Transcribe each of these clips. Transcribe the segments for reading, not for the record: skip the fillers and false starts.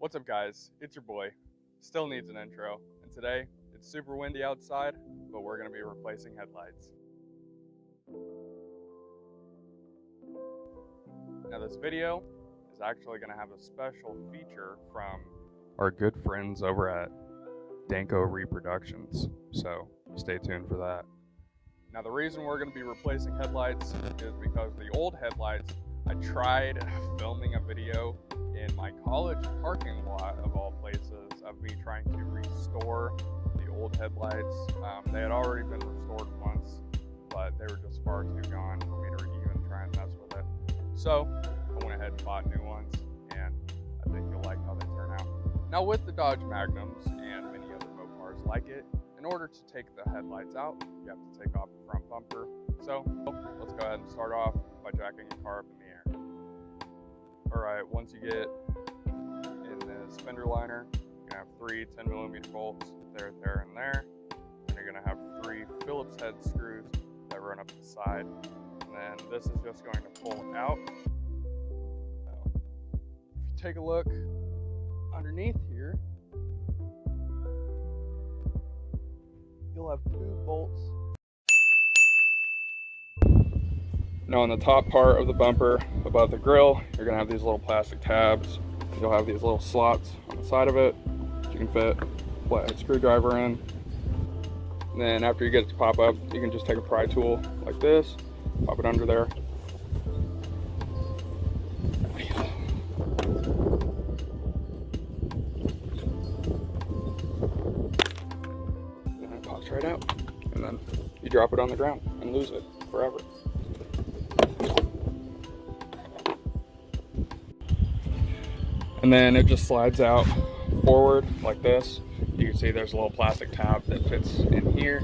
What's up guys, it's your boy, still needs an intro, and today it's super windy outside, but we're going to be replacing headlights. Now this video is actually going to have a special feature from our good friends over at Danko Reproductions, so stay tuned for that. Now the reason we're going to be replacing headlights is because the old headlights, I tried filming a video in my college parking lot of all places of me trying to restore the old headlights. They had already been restored once, but they were just far too gone for me to even try and mess with it. So I went ahead and bought new ones, and I think you'll like how they turn out. Now with the Dodge Magnums and many other Mopars like it, in order to take the headlights out, you have to take off the front bumper. So let's go ahead and start off by jacking the car up in the air. Alright, once you get in this fender liner, you're going to have three 10mm bolts there, and there. And you're going to have three Phillips head screws that run up the side. And then this is just going to pull out. Now, if you take a look underneath here, you'll have two bolts. Now on the top part of the bumper above the grill, you're gonna have these little plastic tabs. You'll have these little slots on the side of it that you can fit a flathead screwdriver in. And then after you get it to pop up, you can just take a pry tool like this, pop it under there. And it pops right out. And then you drop it on the ground and lose it forever. And then it just slides out forward like this. You can see there's a little plastic tab that fits in here.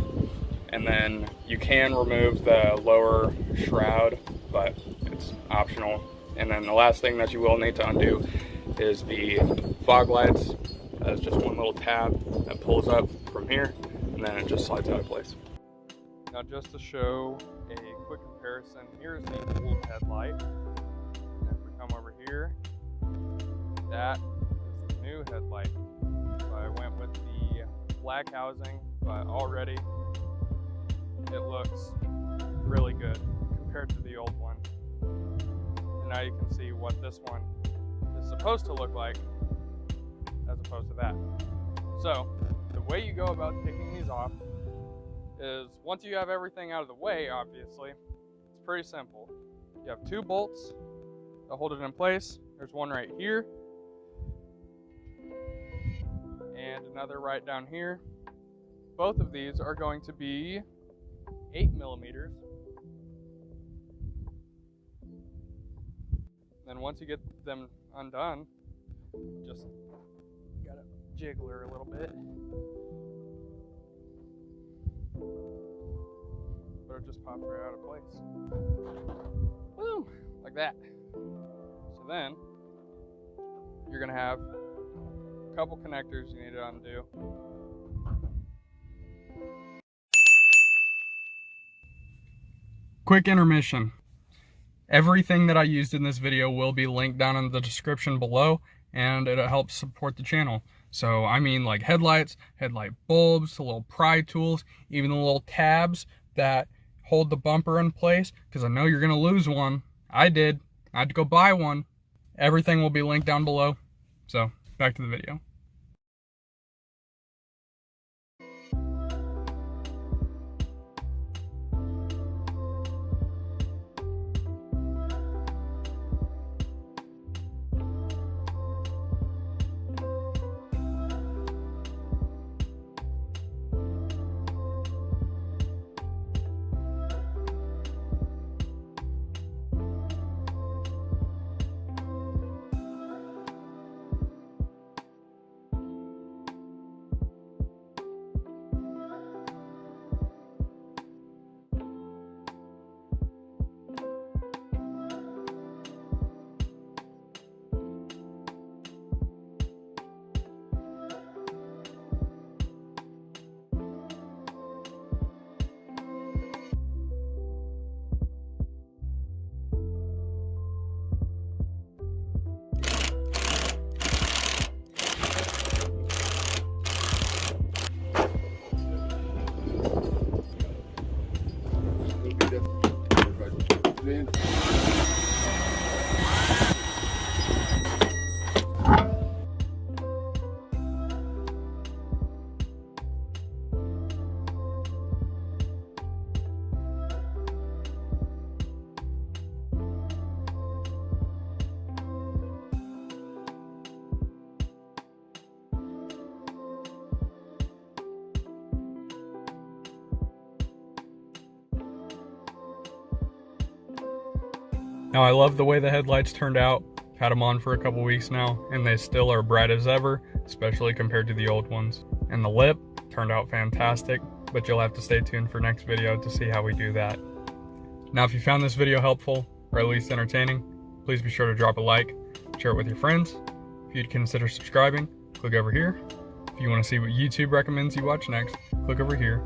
And then you can remove the lower shroud, but it's optional. And then the last thing that you will need to undo is the fog lights. That's just one little tab that pulls up from here, and then it just slides out of place. Now just to show a quick comparison, here's the old headlight. And if we come over here, that is the new headlight. So I went with the black housing, but already it looks really good compared to the old one. And now you can see what this one is supposed to look like as opposed to that. So the way you go about taking these off is, once you have everything out of the way, obviously, it's pretty simple. You have two bolts that hold it in place. There's one right here and another right down here. Both of these are going to be 8mm. Then once you get them undone, just gotta jiggle her a little bit. But it just pops right out of place. Woo! Like that. So then you're gonna have a couple connectors you need to undo. Quick intermission. Everything that I used in this video will be linked down in the description below, and it helps support the channel. So I mean, like headlights, headlight bulbs, the little pry tools, even the little tabs that hold the bumper in place, because I know you're gonna lose one. I did. I had to go buy one. Everything will be linked down below. So back to the video. Now I love the way the headlights turned out. Had them on for a couple weeks now, and they still are bright as ever, especially compared to the old ones. And the lip turned out fantastic, but you'll have to stay tuned for next video to see how we do that. Now if you found this video helpful, or at least entertaining, please be sure to drop a like, share it with your friends. If you'd consider subscribing, click over here. If you want to see what YouTube recommends you watch next, click over here.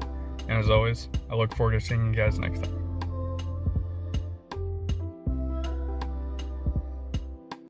And as always, I look forward to seeing you guys next time.